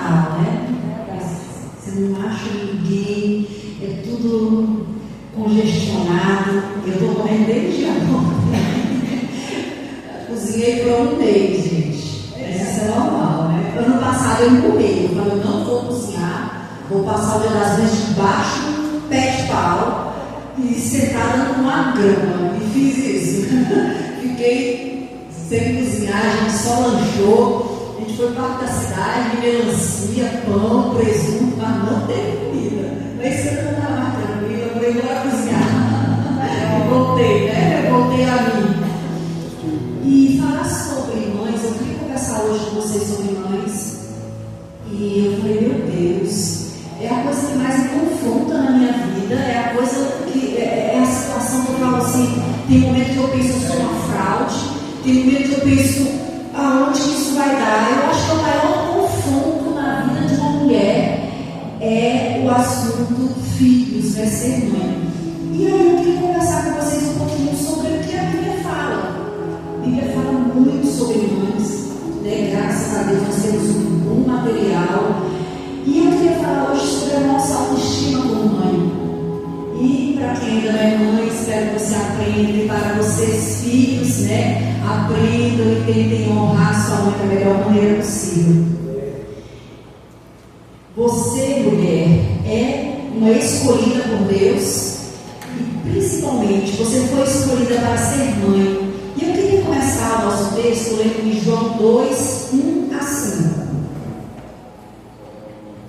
normal, né? Você não acha ninguém, é tudo congestionado. Eu estou morrendo desde agora. Cozinhei por um mês, gente. Isso é normal, né? Ano passado eu empurrei, eu falei, eu não vou cozinhar, vou passar o Dia das Mães debaixo do pé de pau e sentada numa grama. E fiz isso. Fiquei sem cozinhar, a gente só lanchou, a gente foi para da cidade, melancia, pão, presunto, mas não teve comida. Mas você não estava mais tranquila, eu falei, bora cozinhar. Eu voltei, né? Eu voltei a mim. E falar sobre mães, eu queria conversar hoje com vocês sobre mães. E eu falei, meu Deus, é a coisa que mais me confronta na minha vida, é a coisa que é a situação que eu falo assim, tem momento que eu penso, eu sou uma fraude, tem momento que eu penso, aonde que isso vai dar? Eu acho que o maior confronto na vida de uma mulher é o assunto filhos, né, ser mãe. E aí eu queria conversar com vocês um pouquinho sobre o que a Bíblia fala. A Bíblia fala muito sobre mães, né? Graças a Deus nós temos um bom material. E eu queria falar hoje sobre a nossa autoestima como mãe. E para quem ainda não é mãe, espero que você aprenda. E para vocês, filhos, né? Aprendam e tentem honrar sua mãe da melhor maneira possível. Você, mulher, é uma escolhida por Deus. E principalmente, você foi escolhida para ser mãe. E eu queria começar o nosso texto lendo em João 2, 1 a 5.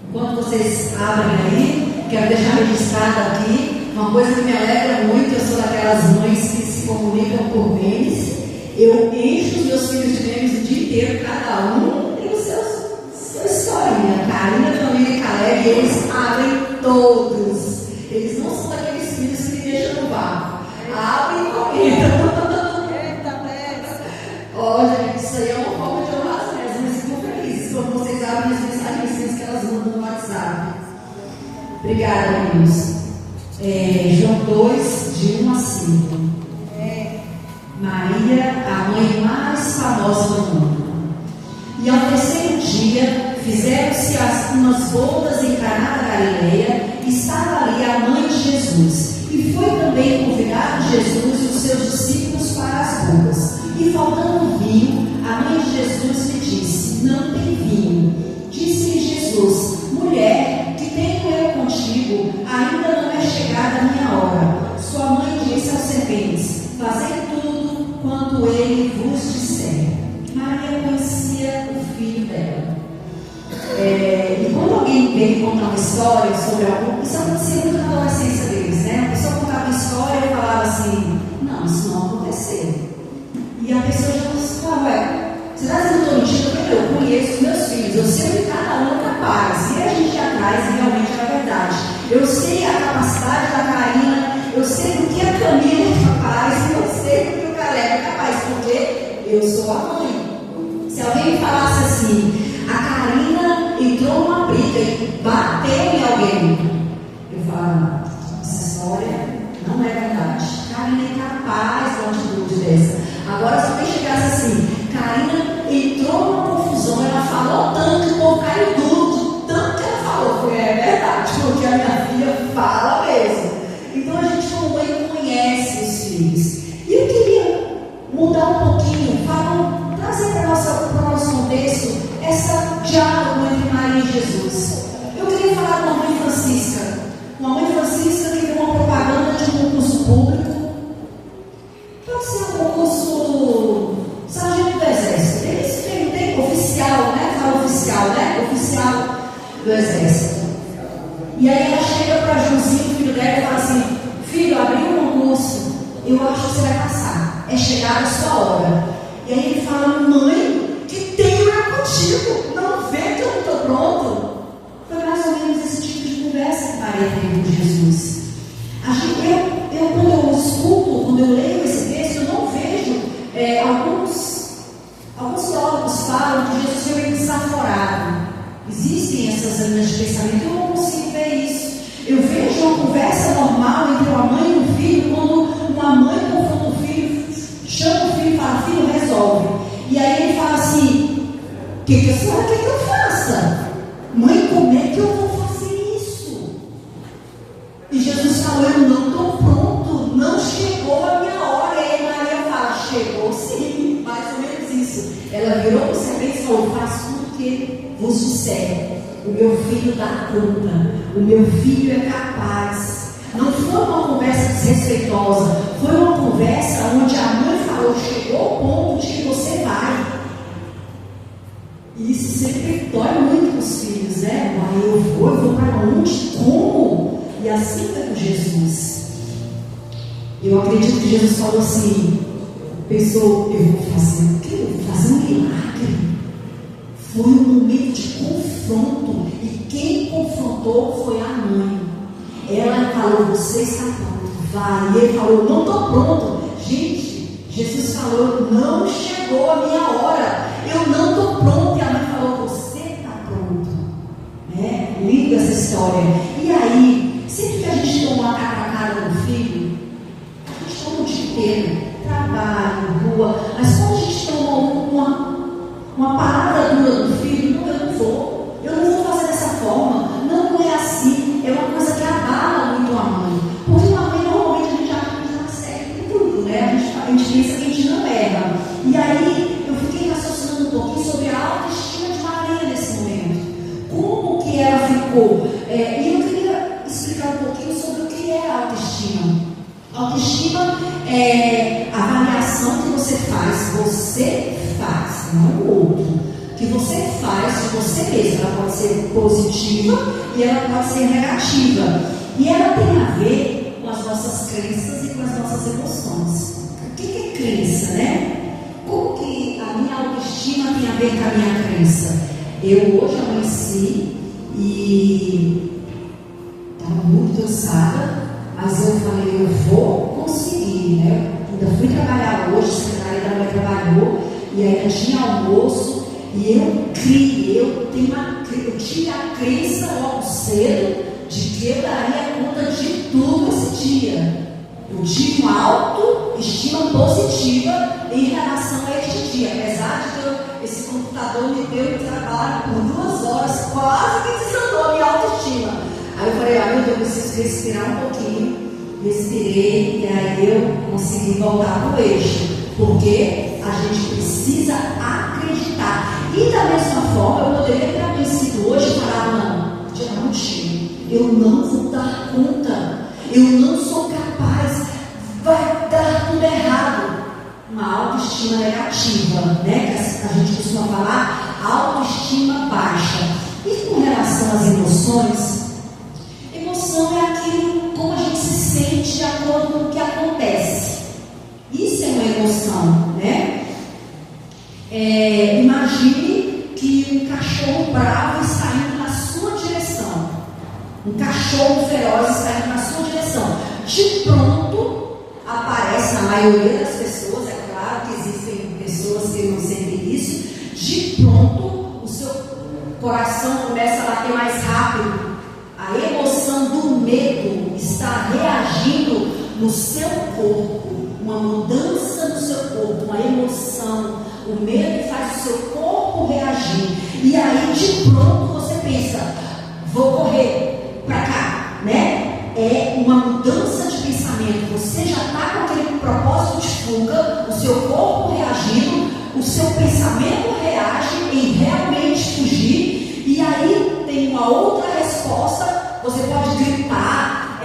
Enquanto vocês abrem aí, quero deixar registrado aqui uma coisa que me alegra muito. Eu sou daquelas mães que se comunicam por memes. Eu encho os meus filhos de memes o dia inteiro, cada um tem sua historinha. Karina, Camila e Caleb, eles abrem todos. Eles não são daqueles filhos que me deixam no barco. Abrem e comentam. Olha, isso aí é uma forma de honrar as mulheres, mas ficam felizes quando vocês abrem as mensagens que elas mandam no WhatsApp. Obrigada, meninos. João 2, de 1 a 5. Maria, a mãe mais famosa do mundo. E ao terceiro dia, fizeram-se umas bodas em Caná da Galileia, e estava ali a mãe de Jesus. E foi também convidado Jesus e os seus discípulos para as bodas. E faltando vinho, a mãe de Jesus lhe disse, não tem vinho. Disse-lhe Jesus, mulher, que tenho eu contigo, ainda não é chegada a minha hora. Sua mãe disse aos serventes, fazei tudo quanto ele vos disser. Maria conhecia o filho dela. E quando alguém vem contar uma história sobre algo, isso acontecia muito na adolescência deles, né? A pessoa contava uma história e falava assim, não, isso não aconteceu. E a pessoa já fala, você está dizendo que eu estou mentindo? Porque eu conheço os meus filhos, eu sei o que cada um é capaz. E a gente ia atrás e realmente era verdade. Eu sei a capacidade da Karina, eu sei do que a Camila é capaz, eu sei do que o Caleb é capaz, porque eu sou a mãe. Se alguém me falasse assim, a Karina entrou numa briga e bateu em alguém, eu falo, essa história não é verdade. Karina é capaz de uma atitude dessa. Agora, se alguém chegasse assim, Karina entrou numa confusão, ela falou tanto, o povo caiu tudo, tanto que ela falou, foi verdade, porque a minha filha fala mesmo. Então a gente, como mãe, conhece os filhos. E eu queria mudar um pouquinho, trazer para o nosso contexto essa diálogo entre Maria e Jesus. Eu queria falar com a mãe Francisca. Uma mãe Francisca que viu uma propaganda de um concurso público. Pode ser um concurso sargento do exército. Eles têm oficial, né? Fala oficial, né? Oficial do exército. E aí ela chega para Joãozinho, filho dela, e fala assim, filho, abriu um concurso, eu acho que você vai passar. É chegada a sua hora. E aí ele fala, mãe, que tenho eu contigo. Não vê que eu não estou pronto. Foi mais ou menos esse tipo de conversa que Maria teve com Jesus. Eu quando eu escuto, quando eu leio esse texto, eu não vejo alguns teólogos falam que Jesus foi meio desaforado. Existem essas linhas de pensamento, eu não consigo ver isso. Eu vejo uma conversa normal entre uma mãe e um filho, quando uma mãe confronta o filho, chama o filho e fala, filho, resolve. E aí ele fala assim, o que a senhora quer que eu faça? Mãe, como é que eu vou fazer isso? E Jesus falou, eu não estou pronto, não chegou a minha hora. E aí Maria fala, chegou sim, mais ou menos isso. Ela virou para o servente e falou, faz tudo que ele vos disser. O meu filho dá conta, o meu filho é capaz. Não foi uma conversa desrespeitosa, foi uma conversa onde a mãe falou, chegou ao ponto de que você vai. E isso sempre dói muito com os filhos, né? Eu vou para onde? Como? E assim foi com Jesus. Eu acredito que Jesus falou assim, pensou, eu vou fazer o quê? Eu vou fazer um milagre. Foi um momento de confronto, e quem confrontou foi a mãe. Ela falou, você está pronto, vai. E ele falou, não estou pronto. Gente, Jesus falou, não chegou a minha hora, eu não estou pronto. E a mãe falou, você está pronto, né? Linda essa história. E aí, sempre que a gente toma uma cara do filho, a gente toma o dia inteiro, trabalho, rua, mas quando a gente toma uma palavra dura do filho, não, eu não vou fazer dessa forma, não é assim, é uma coisa que abala muito a mãe, porque a mãe normalmente a gente acha que está certo em tudo, né? A gente pensa que a gente não erra. E aí eu fiquei raciocinando um pouquinho sobre a autoestima de Maria nesse momento, como que ela ficou, e eu queria explicar um pouquinho sobre o que é a autoestima. Autoestima é a avaliação que você faz, não o outro, que você faz de você mesmo. Ela pode ser positiva e ela pode ser negativa, e ela tem a ver com as nossas crenças e com as nossas emoções. O que é crença, né? Como que a minha autoestima tem a ver com a minha crença? Eu hoje amanheci e estava muito cansada, mas eu falei, eu vou conseguir, né? Ainda fui trabalhar hoje, a secretária da mãe trabalhou, e ainda tinha almoço, e eu criei, eu tive a crença logo cedo de que eu daria conta de tudo esse dia. Eu tive uma autoestima positiva em relação a este dia, apesar de que esse computador me deu trabalho por 2 horas, quase que desandou a minha autoestima. Aí eu falei, meu Deus, eu preciso respirar um pouquinho. Respirei, e aí eu consegui voltar para o eixo, porque a gente precisa acreditar. E da mesma forma, eu poderia ter amanhecido hoje e falar, não, eu não vou dar conta, eu não sou capaz, vai dar tudo errado. Uma autoestima negativa, né? Que a gente costuma falar, autoestima baixa. E com relação às emoções, emoção é aquilo como a gente se sente de acordo com o que acontece. Isso é uma emoção, né? Imagine que um cachorro bravo está indo na sua direção. Um cachorro feroz está indo na sua direção. De pronto, aparece na maioria das pessoas, é claro que existem pessoas que não sentem isso, de pronto, o seu coração começa a bater mais rápido. A emoção do medo está reagindo no seu corpo, uma mudança no seu corpo, uma emoção. O medo faz o seu corpo reagir. E aí, de pronto, você pensa, vou correr para cá, né? É uma mudança de pensamento. Você já está com aquele propósito de fuga, o seu corpo reagindo, o seu pensamento reage em realmente fugir. E aí tem uma outra resposta. Você pode gritar,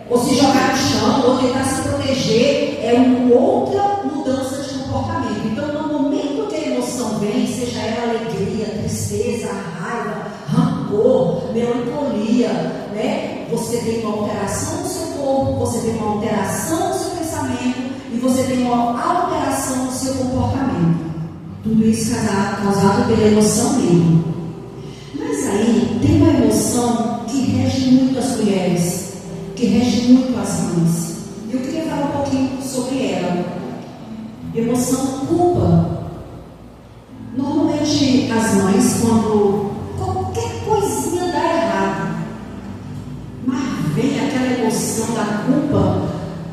ou se jogar no chão, ou tentar se proteger. É uma outra mudança de comportamento. Então, no momento que a emoção vem, seja ela alegria, tristeza, raiva, rancor, melancolia, né? Você tem uma alteração no seu corpo, você tem uma alteração no seu pensamento e você tem uma alteração no seu comportamento. Tudo isso causado pela emoção mesmo. Mas aí tem uma emoção que rege muito as mulheres, que rege muito as mães. Eu queria falar um pouquinho sobre ela. Emoção culpa. Normalmente as mães, quando qualquer coisinha dá errado, mas vem aquela emoção da culpa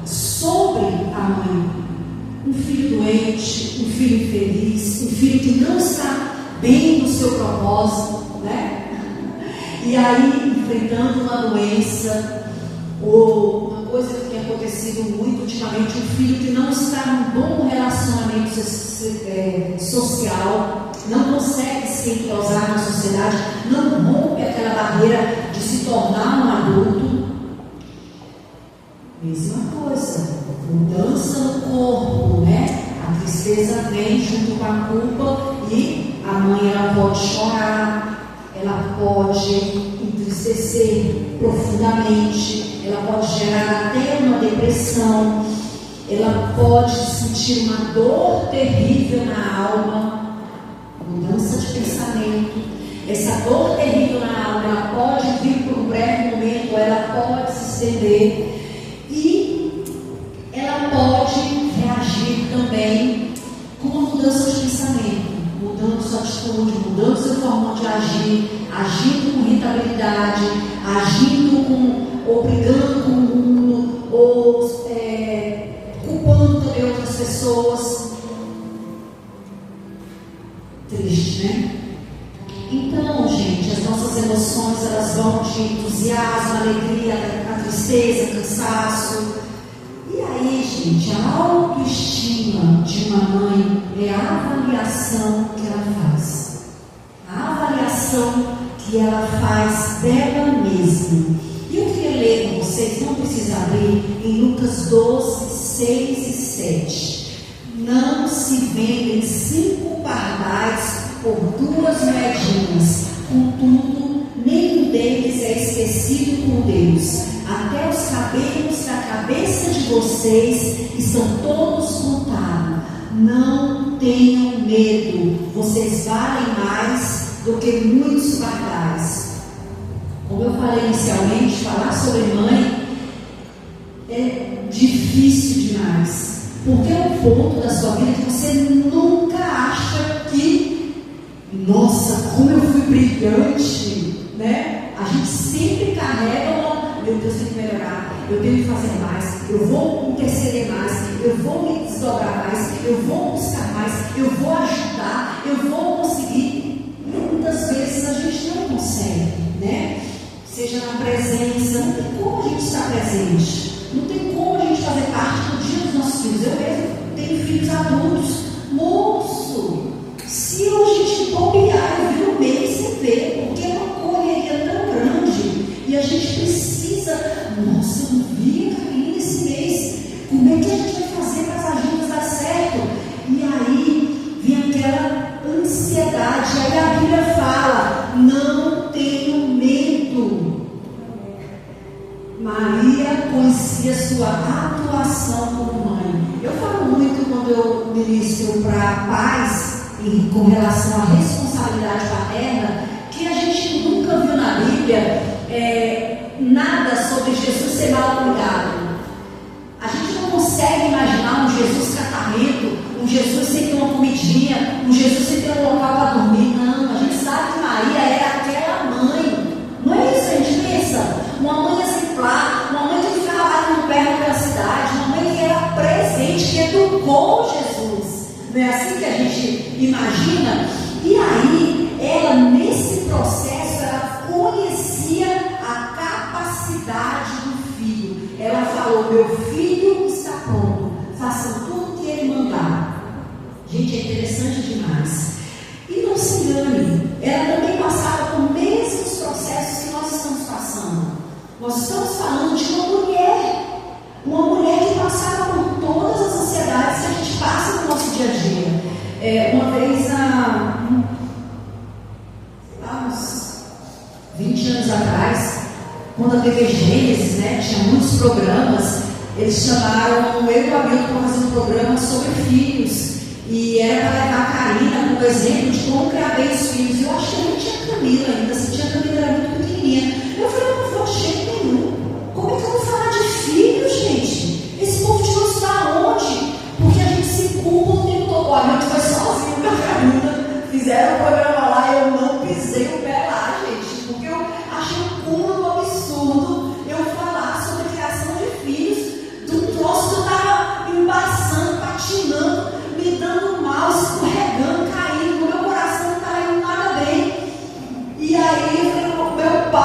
sobre a mãe. Um filho doente, um filho infeliz, um filho que não está bem no seu propósito, né? E aí, enfrentando uma doença, ou uma coisa que tem acontecido muito ultimamente, um filho que não está num bom relacionamento social, não consegue se entrosar na sociedade, não rompe aquela barreira de se tornar um adulto. Mesma coisa, mudança no corpo, né? A tristeza vem junto com a culpa e a mãe ela pode chorar, ela pode entristecer profundamente, ela pode gerar até uma depressão, ela pode sentir uma dor terrível na alma, mudança de pensamento. Essa dor terrível na alma, ela pode vir por um breve momento, ela pode se estender e ela pode reagir também com uma mudança de pensamento, mudando sua atitude, mudando sua forma de agir, agindo com irritabilidade, agindo ou brigando com o mundo, ou culpando também outras pessoas. Triste, né? Então, gente, as nossas emoções elas vão de entusiasmo, alegria, a tristeza, cansaço. E aí, gente, a autoestima de uma mãe é a avaliação que ela faz. A avaliação que ela faz dela mesma. E eu queria ler com vocês, não precisa abrir, em Lucas 12, 6 e 7. Não se vendem 5 pardais por 2 moedinhas, contudo, nenhum deles é esquecido por Deus. Até os cabelos da cabeça de vocês estão todos contados. Não tenham medo, vocês valem mais do que muitos pardais. Como eu falei inicialmente, falar sobre mãe é difícil demais, porque é um ponto da sua vida que você nunca acha que, nossa, como eu fui brilhante, né? A gente sempre carrega meu Deus, tem que melhorar, eu tenho que fazer mais, eu vou interceder mais, eu vou me desdobrar mais, eu vou buscar mais, eu vou ajudar, eu vou conseguir. Muitas vezes a gente não consegue, né? Seja na presença, não tem como a gente estar presente, não tem como a gente fazer parte do dia dos nossos filhos. Eu mesmo tenho filhos adultos, moço, se a gente bobear, eu vi o mês sem ver, porque é uma correria tão grande e a gente precisa. Nossa, eu não vi a Karine esse mês. Como é que a gente vai fazer para as agendas dar certo? E aí vem aquela ansiedade. Aí a Bíblia fala: não tenham medo. Maria conhecia sua atuação como mãe. Eu falo muito quando eu ministro para pais com relação à responsabilidade paterna, que a gente nunca viu na Bíblia nada sobre Jesus ser mal cuidado. A gente não consegue imaginar um Jesus catarrento, um Jesus sem ter uma comidinha, um Jesus sem ter um local para dormir. Não, a gente sabe que Maria era aquela mãe. Não é isso que a gente pensa? Uma mãe exemplar, uma mãe que ficava batendo perto pela cidade, uma mãe que era presente, que educou Jesus. Não é assim que a gente imagina? E aí, ela nesse processo, ela conhecia a capacidade do filho. Ela falou: meu filho está pronto, façam tudo o que ele mandar. Gente, é interessante demais. E não se engane, ela também passava por mesmos processos que nós estamos passando. Nós estamos falando de uma mulher que passava por todas as ansiedades que a gente passa no nosso dia a dia. Uma vez, uns 20 anos atrás, quando a TV Gênesis, né, tinha muitos programas, eles chamaram eu e o Hamilton para fazer um programa sobre filhos. E era para levar a Karina como exemplo de como criar bem os filhos. Eu acho que eu nem tinha Camila ainda, se tinha Camila era muito pequenininha. Eu falei: eu não vou de jeito nenhum. Como é que eu vou falar de filhos, gente? Esse povo de Deus está onde? Porque a gente se culpa o tempo todo. O Hamilton foi sozinho com a Karina, fizeram o programa lá e eu não pisei o pé lá, gente. Porque eu achei um cúmulo absurdo eu falar sobre a criação de filhos de um troço que eu estava embaçando, patinando, me dando mal, escorregando, caindo, meu coração não está indo nada bem. E aí eu falei: meu pai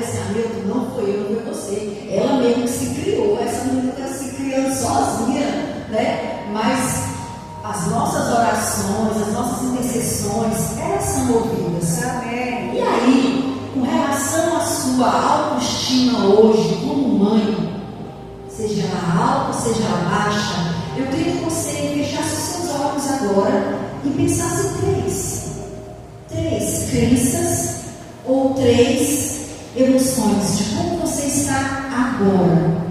assim, Milton, não foi eu, não foi você. Ela mesmo que se criou, essa menina está se criando sozinha, né? Mas as nossas orações, as nossas intercessões, elas são ouvidas. Amém. E aí, com relação à sua autoestima hoje, como mãe, seja ela alta, seja ela baixa, eu queria que você fechasse os seus olhos agora e pensasse três crenças ou três emoções de como você está agora.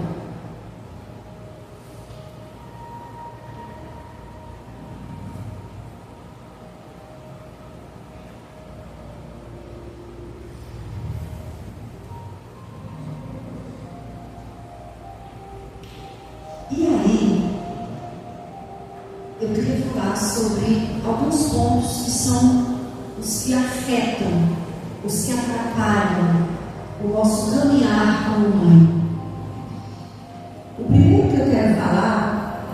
E aí, eu queria falar sobre alguns pontos que são os que afetam, os que atrapalham o nosso caminhar como mãe. O primeiro que eu quero falar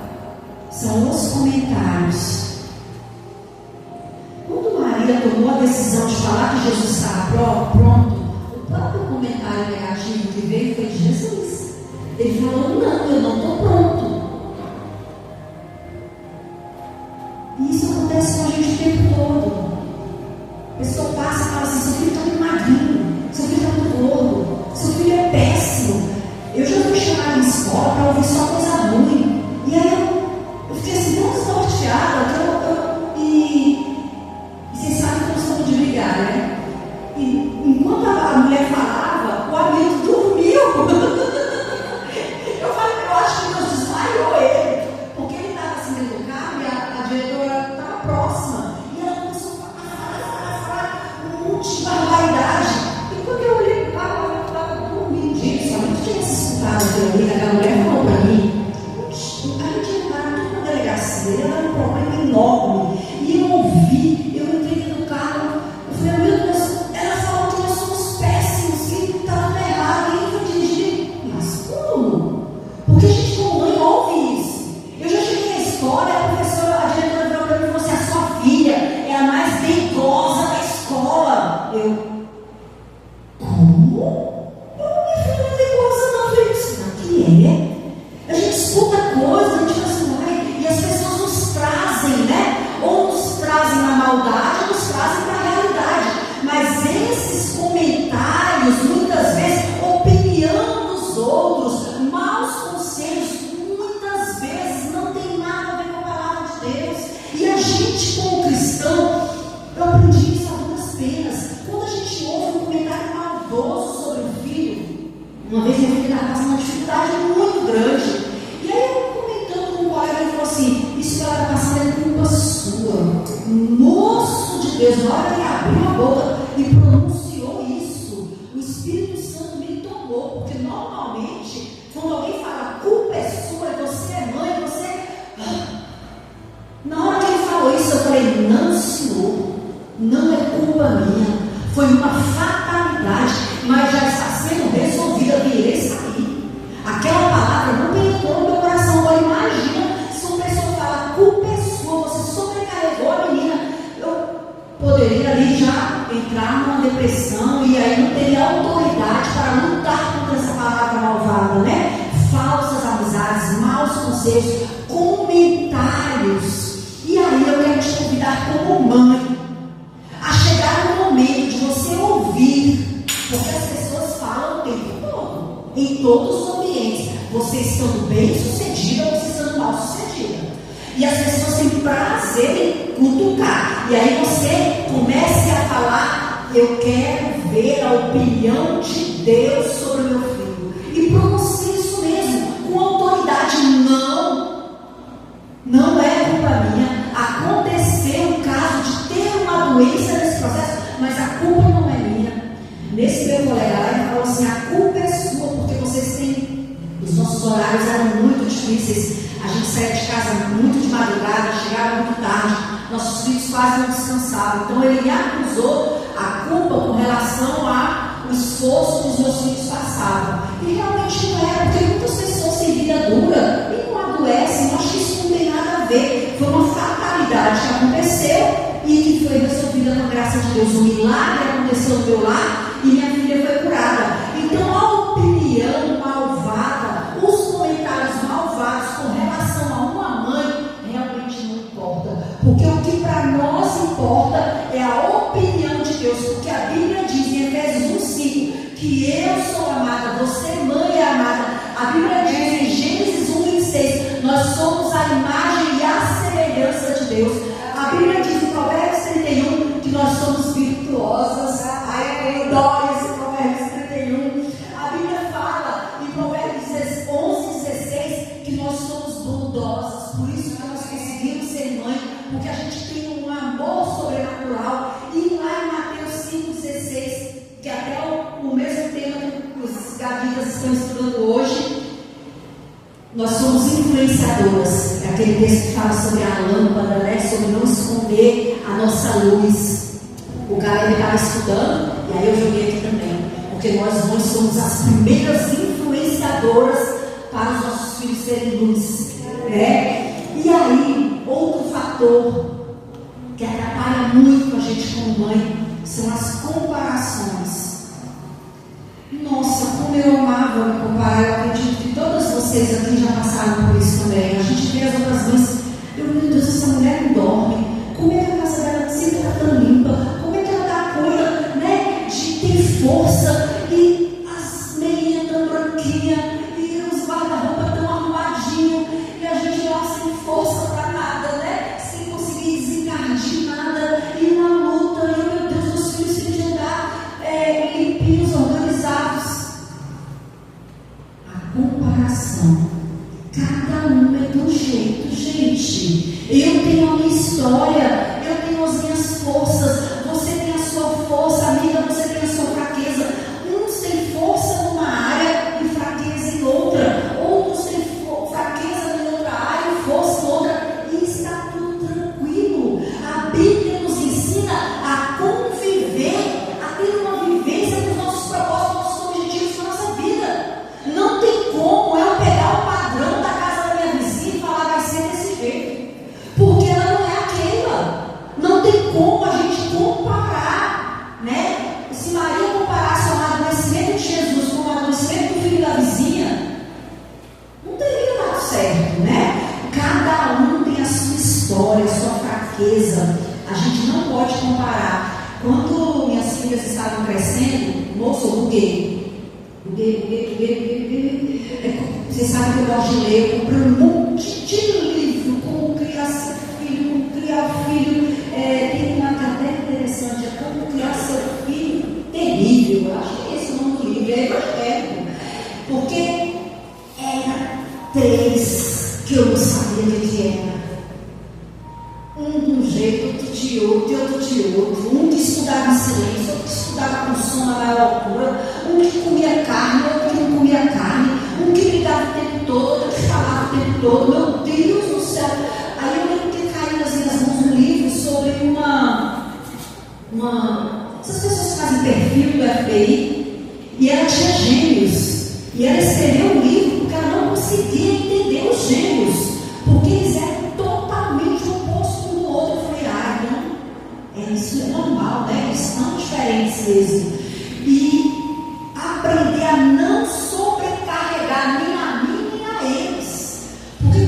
são os comentários. Quando Maria tomou a decisão de falar que Jesus estava pronto, o próprio comentário negativo que veio foi de Jesus. Ele falou, não, eu não estou pronto. E isso acontece com a gente o tempo todo. A pessoa passa e fala assim, seu filho está muito magrinho, seu filho está muito gordo, seu filho é péssimo. Eu já fui chamada em escola para ouvir só coisa ruim. E aí eu fiquei assim, tão desnorteada, e vocês sabem que eu não sou de brigar, né? E enquanto a mulher falava, o amigo dormiu. Eu falei, eu acho que Deus desmaiou ele, porque ele estava assim dentro do carro e a diretora estava próxima. E ela começou a falar um monte de barbaridade. E quando eu olhei para o carro, eu estava dormindo. Gente, só não tinha escutado aquilo ali, aquela mulher falou para mim. A gente tinha parado tudo na delegacia, ela era um problema enorme. E eu ouvi, eu entrei no carro, eu falei, meu Deus, ela falou que nós somos péssimos, que estava errado. E eu fui dirigir, mas como? Porque a gente como mãe ouve isso. Eu já cheguei na escola, a professora, a diretora virou para mim e falou assim, a sua filha é a mais dengosa da escola. Como? Minha filha não é dengosa não, eu falei, que é? A gente escuta coisas, a gente fala assim, ai, e as pessoas nos trazem, né? Ou nos trazem na maldade, ou nos trazem para a realidade. Mas esses comentários, muitas vezes, opinião dos outros, maus conselhos, muitas vezes não tem nada a ver com a palavra de Deus. E a gente, como cristão, eu aprendi isso a duras penas. Quando a gente ouve um comentário maldoso sobre o filho, uma vez minha filha estava passando uma dificuldade muito grande. E aí eu comentando com o colega, ele falou assim, isso que ela está passando é culpa sua. Moço de Deus, na hora que ele abriu a boca e pronunciou isso, o Espírito Santo me tomou, porque normalmente, quando alguém fala, a culpa é sua, você é mãe, você... Na hora que ele falou isso, eu falei, não, senhor, não é culpa minha, foi uma fatalidade, mas já está sendo resolvida, virei sair. Aquela palavra não penetrou no meu coração. Agora imagina se uma pessoa fala, a culpa é sua, você sobrecarregou a menina. Eu poderia ali já entrar numa depressão e aí não teria autoridade para lutar contra essa palavra malvada, né? Falsas amizades, maus conselhos, comentários. E aí eu quero te convidar como mãe a chegar no momento de você ouvir, porque as pessoas falam o tempo todo, em todos os ambientes, você estando bem sucedida ou você estando mal sucedida, e as pessoas têm prazer em cutucar, e aí você comece a falar, eu quero ver a opinião de Deus sobre o meu filho, e pronuncie isso mesmo, com autoridade. Não é culpa minha, aconteceu o caso de ter uma doença nesse processo, mas a culpa não é minha. Nesse meu colega lá, ele falou assim, a culpa é sua, porque vocês têm, os nossos horários eram muito difíceis, a gente saía de casa muito de madrugada, chegava muito tarde, nossos filhos quase não descansavam, então ele me acusou a culpa com relação ao esforço que os meus filhos passavam, e realmente não era, porque muitas pessoas têm vida dura e não adoecem. Eu acho que isso não tem nada a ver, foi uma fatalidade que aconteceu e que foi resolvida com a graça de Deus. Um milagre aconteceu no meu lar e minha filha foi curada. que eu sou amada, você, mãe, é amada. A Bíblia diz em Gênesis 1:26, nós somos a imagem e a semelhança de Deus. A Bíblia diz em Provérbios 31 que nós somos virtuosas. Ai, eu adoro esse Provérbios 31. A Bíblia fala em Provérbios 11:16 que nós somos bondosas. Por isso que nós conseguimos ser mãe, porque a gente tem um amor sobrenatural. E lá em Mateus 5:16, que até o mesmo tema que os gavitas estão estudando hoje, nós somos influenciadoras. É aquele texto que fala sobre a lâmpada, né? Sobre não esconder a nossa luz. O cara ele estava estudando, e aí eu joguei aqui também, porque nós mães somos as primeiras influenciadoras para os nossos filhos serem luz, né? E aí, outro fator que atrapalha muito a gente como mãe são as comparações. Nossa, como eu amava me comparar. Eu acredito que todas vocês aqui já passaram por isso também. A gente vê as outras mães, meu Deus, essa mulher não dorme. Como é que a casa dela sempre está tão limpa? Como é que ela dá conta, né, de ter força? E as meinhas tão branquinhas, e os guarda-roupa tão arrumadinhos, e a gente lá sem força para nada, né? Sem conseguir desencardir nada, e uma luta, e meu Deus, os filhos têm de andar limpinhos, organizados. A comparação. Cada um é de um jeito, gente. Eu tenho a minha história, eu tenho as minhas forças, você tem a sua força, amiga, você tem a sua fraqueza. Uns têm força numa área e fraqueza em outra, outros têm fraqueza em outra área e força em outra, e está tudo tranquilo. A Bíblia nos ensina a conviver, a ter uma vivência dos nossos propósitos, nossos objetivos na nossa vida. Não tem como eu pegar o padrão da casa da minha vizinha e falar vai ser desse jeito, porque ela não é aquela. Não tem como a gente comparar, né? Se Maria comparasse o amadurecimento de Jesus com o amadurecimento do filho da vizinha, não teria dado certo, né? Cada um tem a sua história, a sua fraqueza. A gente não pode comparar. Quando minhas filhas estavam crescendo, moço, eu buguei. Vocês sabem que eu gosto de ler, eu comprei um monte de livro, como criar seu filho, como criar filho. Tem uma cadeira interessante, é como criar seu filho terrível. Eu acho que esse é o nome do livro, é evangélico. Porque era 3 que eu não sabia o que era. Um de um jeito, outro de outro. Um que estudava em silêncio, outro que estudava com som na maior altura. Um que comia carne, outro que não comia carne. Um que brigava o tempo todo, outro que falava o tempo todo. Meu Deus do céu! Aí eu lembro que caiu nas minhas mãos um livro sobre essas pessoas que fazem perfil do FBI, e ela tinha gêmeos. E ela escreveu um livro porque ela não conseguia entender os gêmeos, porque eles eram totalmente opostos um do outro. Eu falei, então, isso é normal, né? Eles são diferentes mesmo. E aprender a não sobrecarregar nem a mim nem a eles, porque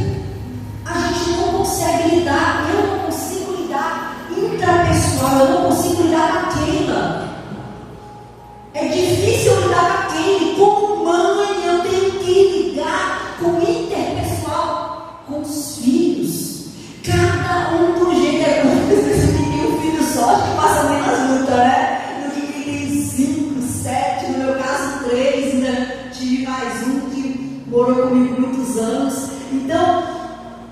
a gente não consegue lidar. Eu não consigo lidar intrapessoal, eu não consigo lidar com aquela. É difícil lidar com aquele. Como mãe, eu tenho que lidar com o interpessoal, com os filhos. Cada um do jeito. Você tem um filho só que passa menos luta, né? Do que quem tem 5, 7, no meu caso 3, né? Tive mais um que morou comigo muitos anos. Então,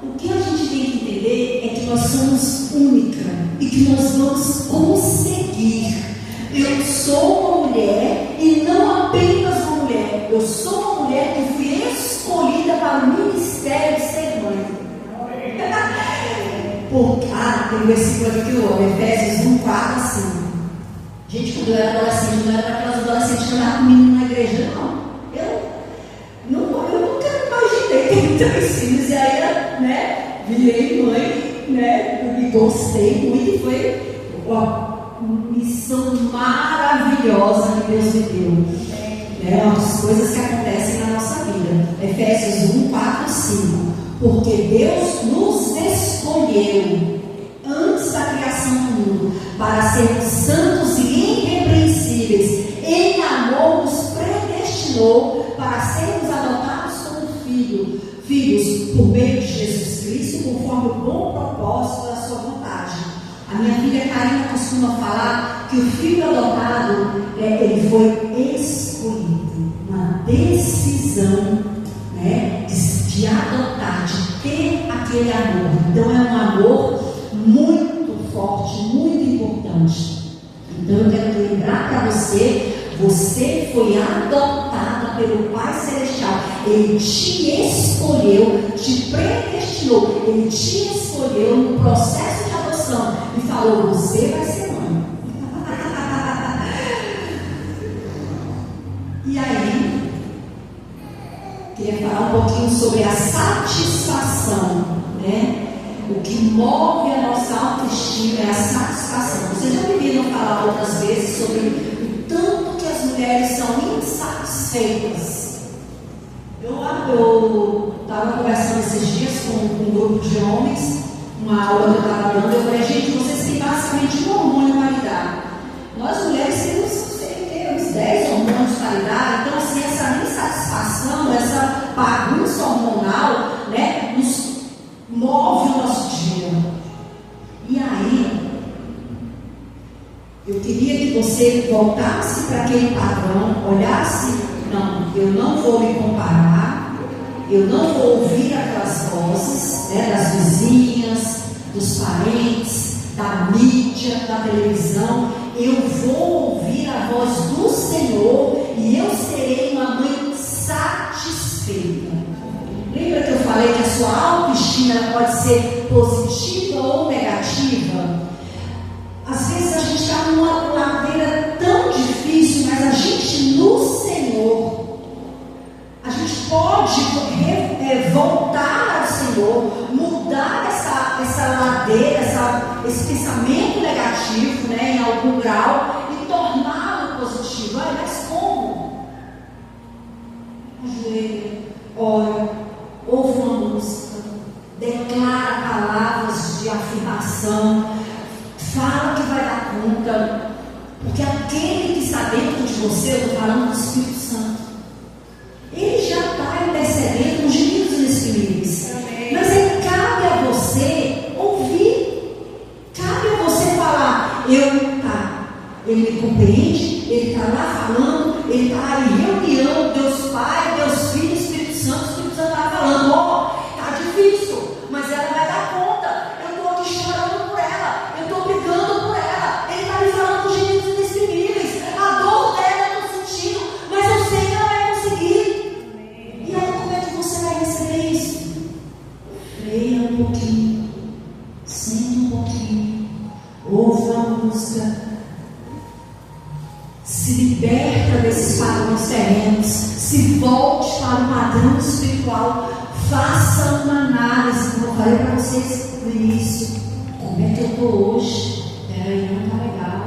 o que a gente tem que entender é que nós somos única e que nós vamos conseguir. Eu sou uma mulher e não apenas uma mulher. Eu sou uma mulher que fui escolhida para o ministério de ser mãe. Tem um versículo aqui que eu amo, Efésios 1:4, assim. Gente, quando eu era adolescente, não era daquelas adolescentes que andavam com menino na igreja, não. Eu nunca imaginei ter 3 filhos, e aí, né, virei mãe, né, e gostei muito, e foi uma missão maravilhosa que Deus me deu. É uma das coisas que acontecem na nossa vida. Efésios 1:4, 5. Porque Deus nos escolheu antes da criação do mundo para sermos santos e irrepreensíveis em amor amor nos predestinou para sermos adotados como filhos por meio de Jesus Cristo, conforme o bom propósito da sua vontade. A minha filha Karina costuma falar que o filho adotado, ele foi escolhido, uma decisão, né, de adotar, de ter aquele amor. Então é um amor muito forte, muito importante. Então eu quero lembrar para você, você foi adotada pelo Pai Celestial. Ele te escolheu, te predestinou, ele te escolheu no processo de adoção e falou: você vai ser mãe. E aí, queria falar um pouquinho sobre a satisfação, né? O que move a nossa autoestima é a satisfação. Vocês já me viram falar outras vezes sobre o tanto que as mulheres são insatisfeitas. Eu estava conversando esses dias com um grupo de homens, uma aula que eu estava dando. Eu falei: gente, vocês têm basicamente um hormônio para lidar. Nós mulheres temos 10 hormônios para lidar. Então, assim, essa insatisfação, essa bagunça hormonal, né, nos move o nosso dia. E aí, eu queria que você voltasse para aquele padrão, olhasse: não, eu não vou me comparar, eu não vou ouvir aquelas vozes, né, das vizinhas, dos parentes, da mídia, da televisão. Eu vou ouvir a voz do Senhor e eu serei uma mãe satisfeita. Lembra que eu falei que a sua autoestima pode ser positiva ou negativa? Às vezes a gente está numa ladeira tão difícil, mas a gente no Senhor, a gente pode voltar ao Senhor, mudar essa ladeira, esse pensamento negativo, né, em algum grau, e torná-lo positivo. Olha, mas como? Ajoelha, ora, ouve uma música, declara palavras de afirmação, fala que vai dar conta, porque aquele que está dentro de você, eu estou falando do Espírito Santo, ele já está intercedendo nos gemidos inexprimíveis. Mas aí cabe a você ouvir, cabe a você falar: ele me compreende, ele está lá falando, ele está em reunião, Deus Pai, Deus Filho, Espírito Santo está falando: está difícil, mas ela vai dar conta. Eu estou aqui chorando por ela, eu estou brigando por ela, ele está me falando dos gemidos inexprimíveis, a dor dela eu estou sentindo, mas eu sei que ela vai conseguir. E aí, como é que você vai receber isso? Freia um pouquinho, sente um pouquinho, ouve a música, se liberta desses padrões terrenos, se volte para o padrão espiritual, faça uma análise, como eu falei para vocês no início. Como é que eu estou hoje? Peraí, não está legal.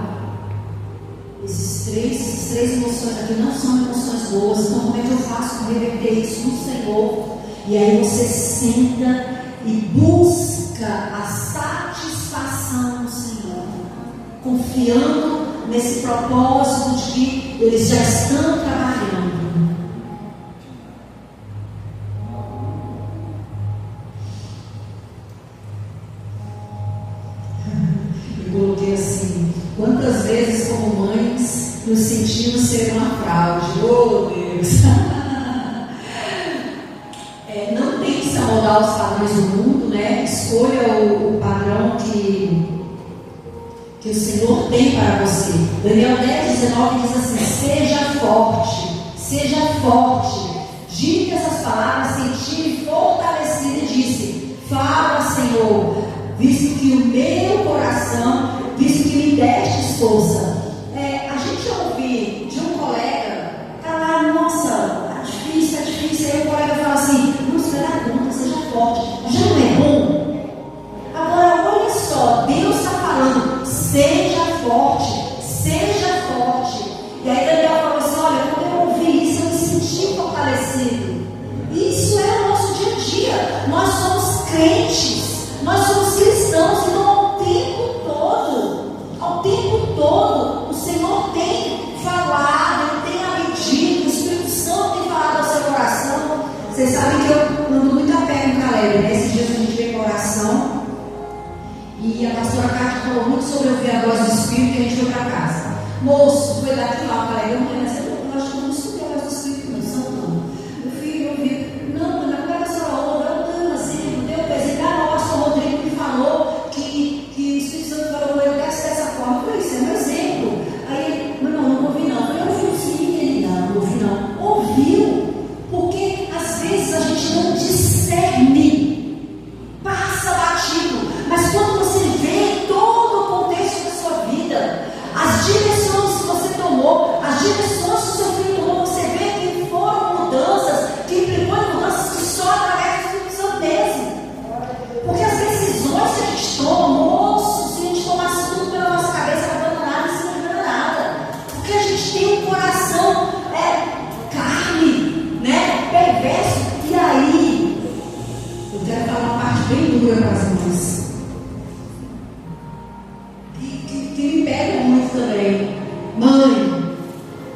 Essas três emoções aqui não são emoções boas. Então, como é que eu faço para reverter isso no Senhor? E aí você senta e busca a satisfação no Senhor, confiando nesse propósito de que eles já estão trabalhando. Eu coloquei assim: quantas vezes como mães nos sentimos ser uma fraude? Oh Deus! Não tente se amoldar aos padrões do mundo, né? Escolha o padrão que o Senhor tem para você. Daniel 10:19 diz assim: seja forte, diga essas palavras, senti-me fortalecido, e disse: fala, Senhor, visto que o meu coração, visto que me destes força. A gente ouve de um colega, tá lá: nossa, tá difícil, aí o colega fala assim: não se dá conta, seja forte. Já não é bom? Agora olha só, Deus está falando: seja forte. E aí Daniel falou assim: olha, quando eu ouvi isso, eu me senti fortalecido. Isso é o nosso dia a dia. Nós somos crentes, nós somos cristãos, então ao tempo todo, Vocês sabem que eu ando muito a pé no Caleb, né? Esses dias a gente veio para oração e a pastora Cátia falou muito sobre ouvir a voz do Espírito e a gente foi para casa. Moço, foi daqui lá, o Caleb, eu acho que eu não escutei a voz do Espírito, não, Santo. Meu filho, eu vi, não, mas agora a senhora ouve, eu dando assim, deu presente, o pastor Rodrigo me falou que o Espírito Santo falou, eu quero ser dessa forma. Eu falei, isso é um exemplo. Aí ele, não ouvi não. Eu falei, ouviu sim, ele não ouvi não. Ouviu, porque às vezes a gente não discerne, passa batido, mas quando você vê todo o contexto da sua vida, as direções que você tomou, as direções que o seu filho tomou, você vê que foram mudanças, que implicou em mudanças que só através do Espírito Santo mesmo. Porque as decisões que a gente toma, moço, se a gente tomasse tudo pela nossa cabeça, não vai nada, isso não vai nada. Porque a gente tem um coração carne, né? Perverso. E aí, eu quero falar uma parte bem dura para as mães. Que me pega muito também. Mãe,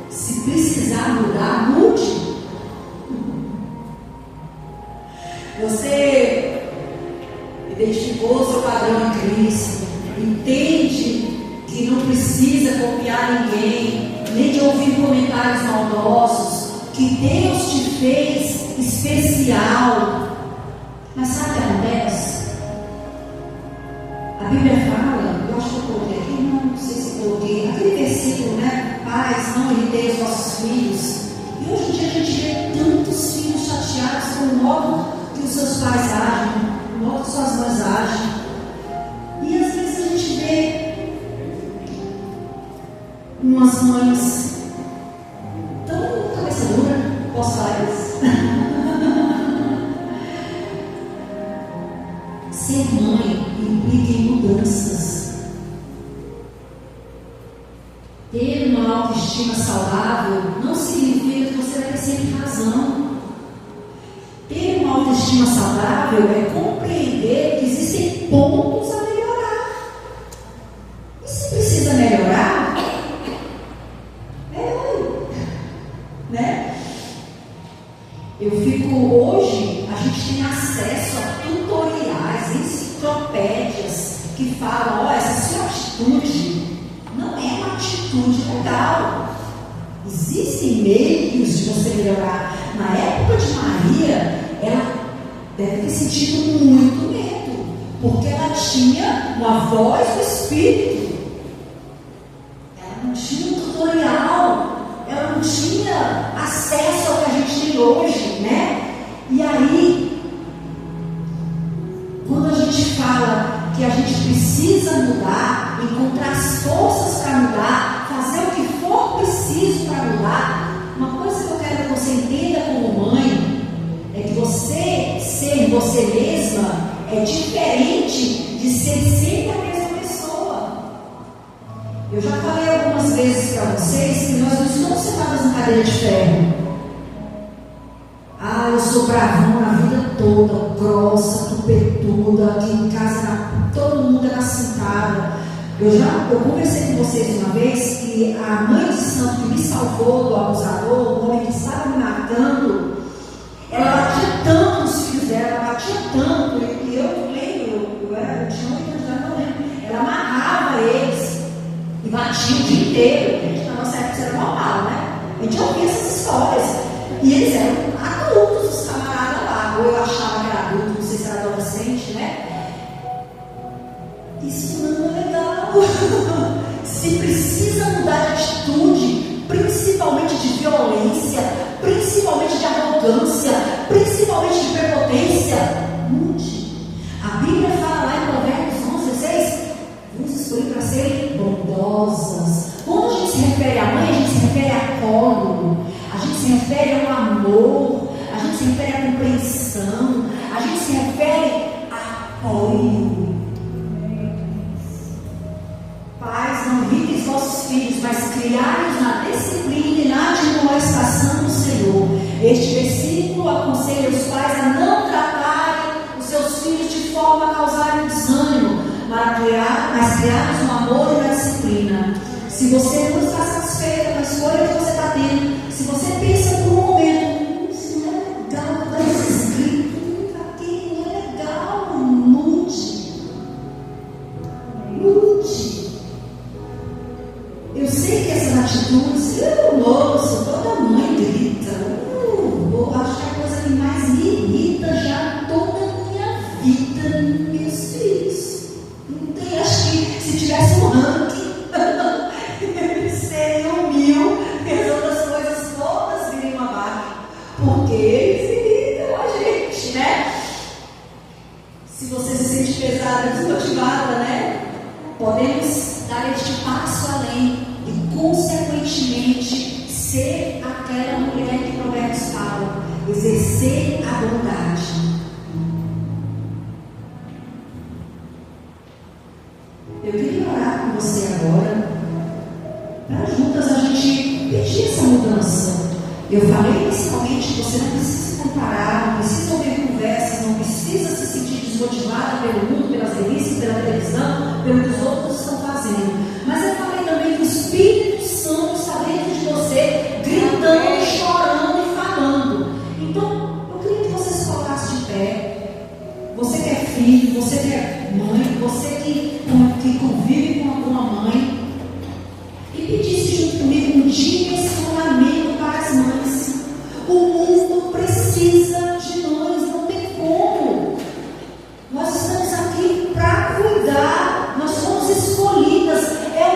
se precisar mudar, mude. Você identificou seu padrão em Cristo, entende que não precisa copiar ninguém, nem de ouvir comentários maldosos, que Deus te fez especial. Mas sabe o que acontece? A Bíblia fala, eu acho que eu coloquei aqui, não sei se coloquei, aquele versículo, né? Pais, não irritei os vossos filhos. E hoje em dia a gente vê tantos filhos chateados com o modo que os seus pais agem, o modo que suas mães agem. E às vezes a gente vê umas mães tão cabeça dura, posso falar isso? Ser mãe implica em mudanças. Ter uma autoestima saudável não significa que você vai ter sempre razão. Ter uma autoestima saudável é compreender que existem pontos a melhorar. E se precisa melhorar, né? Eu fico hoje, a gente tem acesso a tutoriais, enciclopédias que falam, essa sua atitude não é uma atitude legal. Existem meios de você melhorar. Na época de Maria, ela deve ter sentido muito medo, porque ela tinha uma voz do Espírito. Ela não tinha um tutorial, ela não tinha acesso ao que a gente tem hoje, né? E aí, quando a gente fala que a gente precisa mudar, encontrar as forças para mudar, fazer o que for preciso para mudar, uma coisa que eu quero que você entenda como mãe é que você ser você mesma é diferente de ser sempre a mesma pessoa. Eu já falei algumas vezes para vocês que nós não estamos sentados em cadeira de ferro. Eu sou bravão a vida toda, grossa, tupetuda, aqui em casa todo mundo era sentada. Eu conversei com vocês uma vez que a mãe de santo que me salvou do abusador, o homem que estava me matando, ela batia tanto nos filhos dela, ela batia tanto, e eu lembro, eu tinha 8 anos, não lembro, ela amarrava eles e batia o dia inteiro. Gente, na nossa época isso era normal, né? A gente ouvia essas histórias. E eles eram adultos, os camaradas lá, ou eu achava que era adulto, não sei se era adolescente, né? Isso não é legal. Se precisa mudar de atitude, principalmente de violência, principalmente de arrogância, principalmente de prepotência, mude. A Bíblia fala lá em Provérbios 11:6, vos escolhi para serem bondosas. Quando a gente se refere à mãe, a gente se refere a colo, a gente se refere ao amor, a gente se refere à compreensão, a gente se refere a apoio. Pais, não irritem os vossos filhos, mas criai-os na disciplina e na admoestação do Senhor. Este versículo aconselha os pais a não tratarem os seus filhos de forma a causarem desânimo, mas criá-los no amor e na disciplina. Se você não está satisfeita com a escolha que você está tendo, se você pensa por um momento, isso não é legal, porque eles irritam a gente, né? Se você se sente pesada, desmotivada, né? Podemos dar este passo além e, consequentemente, ser aquela mulher que Provérbios fala, exercer a bondade. Eu queria orar com você agora, para juntas a gente pedir essa mudança. Eu falei inicialmente que você não precisa se comparar, não precisa ouvir conversas, não precisa se sentir desmotivada pelo mundo, pelas revistas, pela televisão, pelo que os outros estão fazendo. Mas eu falei também que o Espírito Santo está dentro de você, gritando, chorando e falando. Então, eu queria que você se colocasse de pé. Você que é filho, você que é mãe, você que convive com alguma mãe, e pedisse junto comigo um direcionamento para as mães. O mundo precisa de nós, não tem como. Nós estamos aqui para cuidar, nós somos escolhidas, é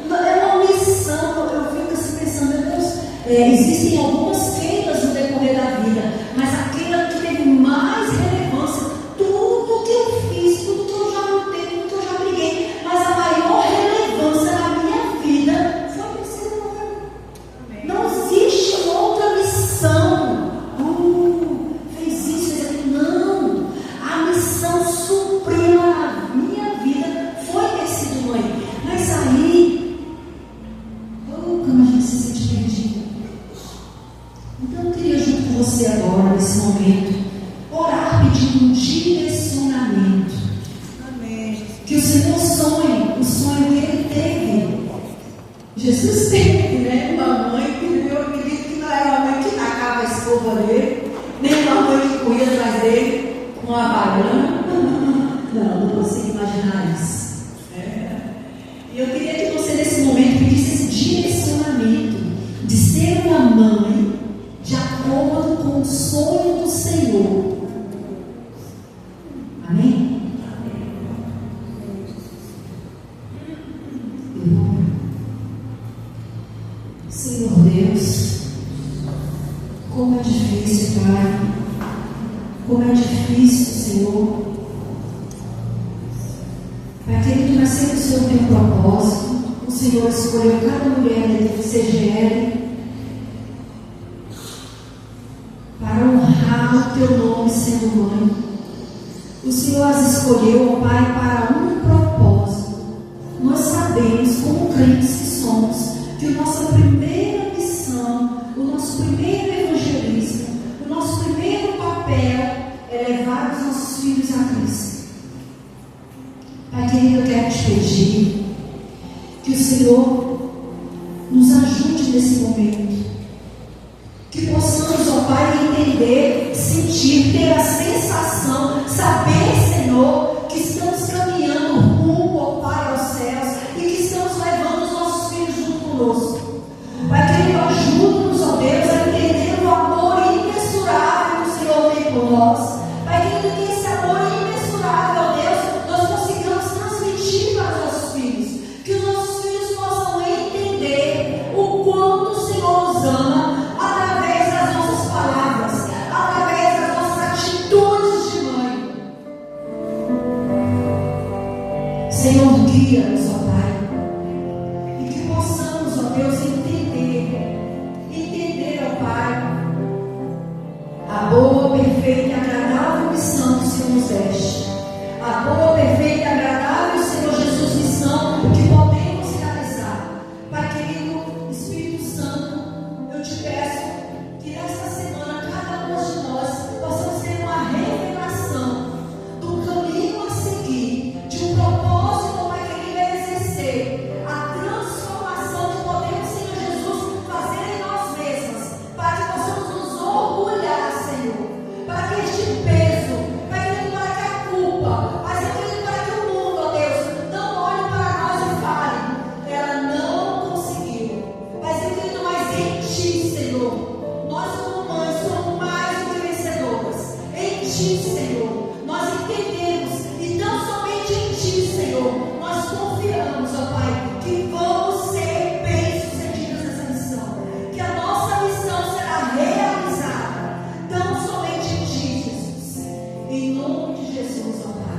uma missão. Eu fico assim pensando, meu Deus, existem algumas queimas no decorrer da vida, mas aquela que teve mais relevância, tudo que eu fiz, tudo que eu já lutei, tudo que eu já briguei, mas a maior relevância na minha vida foi ser mãe. Não existe outra missão. Fez isso, fez aquilo. Não. A missão suprema na minha vida foi ter sido mãe. Mas aí, como a gente se sente perdido. Então eu queria junto com você agora, nesse momento, orar pedindo um direcionamento. Amém. Que o Senhor sonhe, o sonho que Ele teve. Jesus teve, né? Uma mãe que eu acredito que não era uma mãe que tacava a escova dele, nem uma mãe que corria atrás dele com a varanda. Não consigo imaginar isso. E eu queria que você nesse momento pedisse esse direcionamento de ser uma mãe de acordo com o sonho do Senhor. Amém? Senhor Deus, como é difícil, Pai, como é difícil, Senhor. Pai querido, mas sempre o Senhor tem um propósito. O Senhor escolheu cada mulher dentro do CGL para honrar o Teu nome sendo mãe. O Senhor as escolheu, ó Pai, para um propósito. Nós sabemos, como crentes que somos, que a nossa primeira missão, o nosso primeiro evangelismo, o nosso primeiro papel é levar os nossos filhos a Cristo. Pai querido, eu quero te pedir que o Senhor nos ajude nesse momento, que possamos, ó Pai, entender, sentir, ter a sensação, saber, Senhor, que estamos caminhando rumo, ó Pai, aos céus e que estamos levando os nossos filhos junto conosco. Pai querido, ajuda-nos, ó Deus, a entender o amor imensurável que o Senhor tem por nós. Pai querido, que esse amor imensurável, ó Deus, nós consigamos transmitir para os nossos filhos, que os nossos filhos possam entender o quanto o Senhor nos ama através das nossas palavras, através das nossas atitudes de mãe. Senhor, guia-nos, ó Pai, e que possamos, ó Deus, entender, ó Pai, a boa, perfeita e agradável missão que o Senhor nos deste. A boa, perfeita e agradável, Senhor Jesus, missão que podemos realizar. Pai querido, Espírito Santo, eu te peço que nesta semana cada um de nós possamos ter uma revelação do caminho a seguir, de um propósito, Pai querido, a exercer, a transformação que podemos, Senhor Jesus, fazer em nós mesmas, para que possamos nos orgulhar, Senhor, para que este peso, para que a culpa, mas eu quero para que o mundo, ó Deus, não olhe para nós e Jesus, ó Pai.